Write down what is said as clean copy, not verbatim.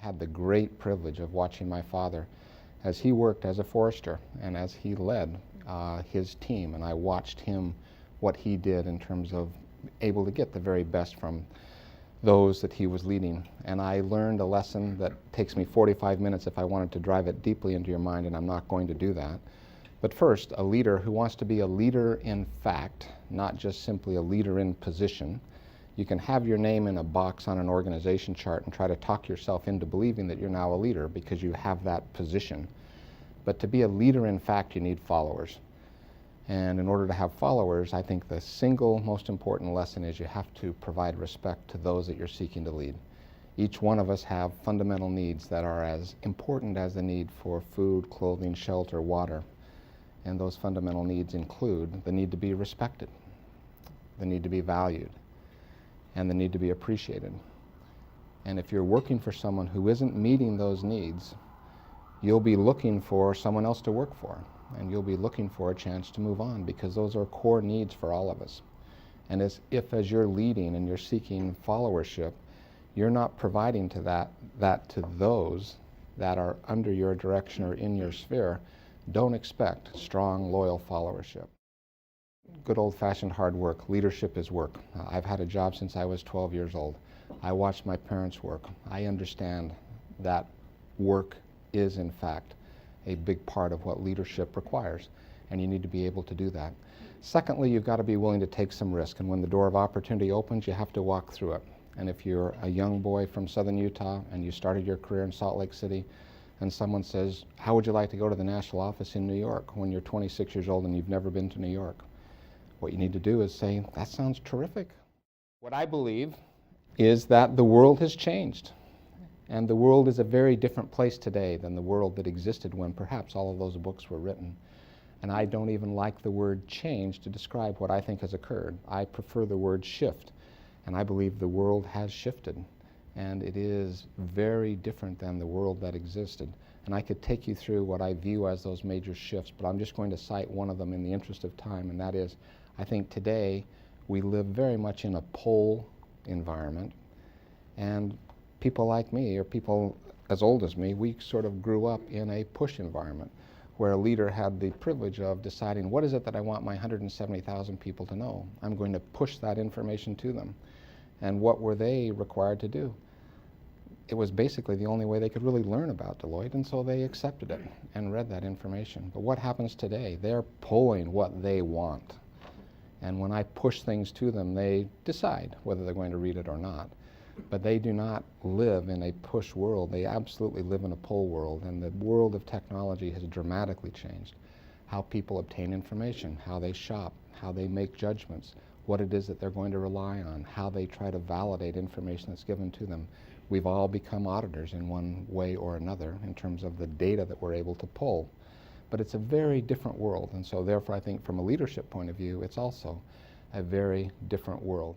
had the great privilege of watching my father as he worked as a forester and as he led his team, and I watched him, what he did in terms of able to get the very best from those that he was leading. And I learned a lesson that takes me 45 minutes if I wanted to drive it deeply into your mind, and I'm not going to do that. But first, a leader who wants to be a leader in fact, not just simply a leader in position. You can have your name in a box on an organization chart and try to talk yourself into believing that you're now a leader because you have that position. But to be a leader in fact, you need followers. And in order to have followers, I think the single most important lesson is you have to provide respect to those that you're seeking to lead. Each one of us have fundamental needs that are as important as the need for food, clothing, shelter, water. And those fundamental needs include the need to be respected, the need to be valued, and the need to be appreciated. And if you're working for someone who isn't meeting those needs, you'll be looking for someone else to work for, and you'll be looking for a chance to move on, because those are core needs for all of us. And as you're leading and you're seeking followership, you're not providing to that to those that are under your direction or in your sphere. Don't expect strong, loyal followership. Good old-fashioned hard work. Leadership is work. I've had a job since I was 12 years old. I watched my parents work. I understand that work is, in fact, a big part of what leadership requires, and you need to be able to do that. Secondly, you've got to be willing to take some risk, and when the door of opportunity opens, you have to walk through it. And if you're a young boy from southern Utah and you started your career in Salt Lake City, and someone says, how would you like to go to the national office in New York when you're 26 years old and you've never been to New York? What you need to do is say, that sounds terrific. What I believe is that the world has changed. And the world is a very different place today than the world that existed when perhaps all of those books were written. And I don't even like the word change to describe what I think has occurred. I prefer the word shift. And I believe the world has shifted. And it is very different than the world that existed. And I could take you through what I view as those major shifts, but I'm just going to cite one of them in the interest of time, and that is, I think today we live very much in a pull environment, and people like me, or people as old as me, we sort of grew up in a push environment where a leader had the privilege of deciding, what is it that I want my 170,000 people to know? I'm going to push that information to them. And what were they required to do? It was basically the only way they could really learn about Deloitte, and so they accepted it and read that information. But what happens today? They're pulling what they want. And when I push things to them, they decide whether they're going to read it or not. But they do not live in a push world. They absolutely live in a pull world. And the world of technology has dramatically changed. How people obtain information, how they shop, how they make judgments, what it is that they're going to rely on, how they try to validate information that's given to them. We've all become auditors in one way or another in terms of the data that we're able to pull. But it's a very different world, and so therefore I think from a leadership point of view, it's also a very different world.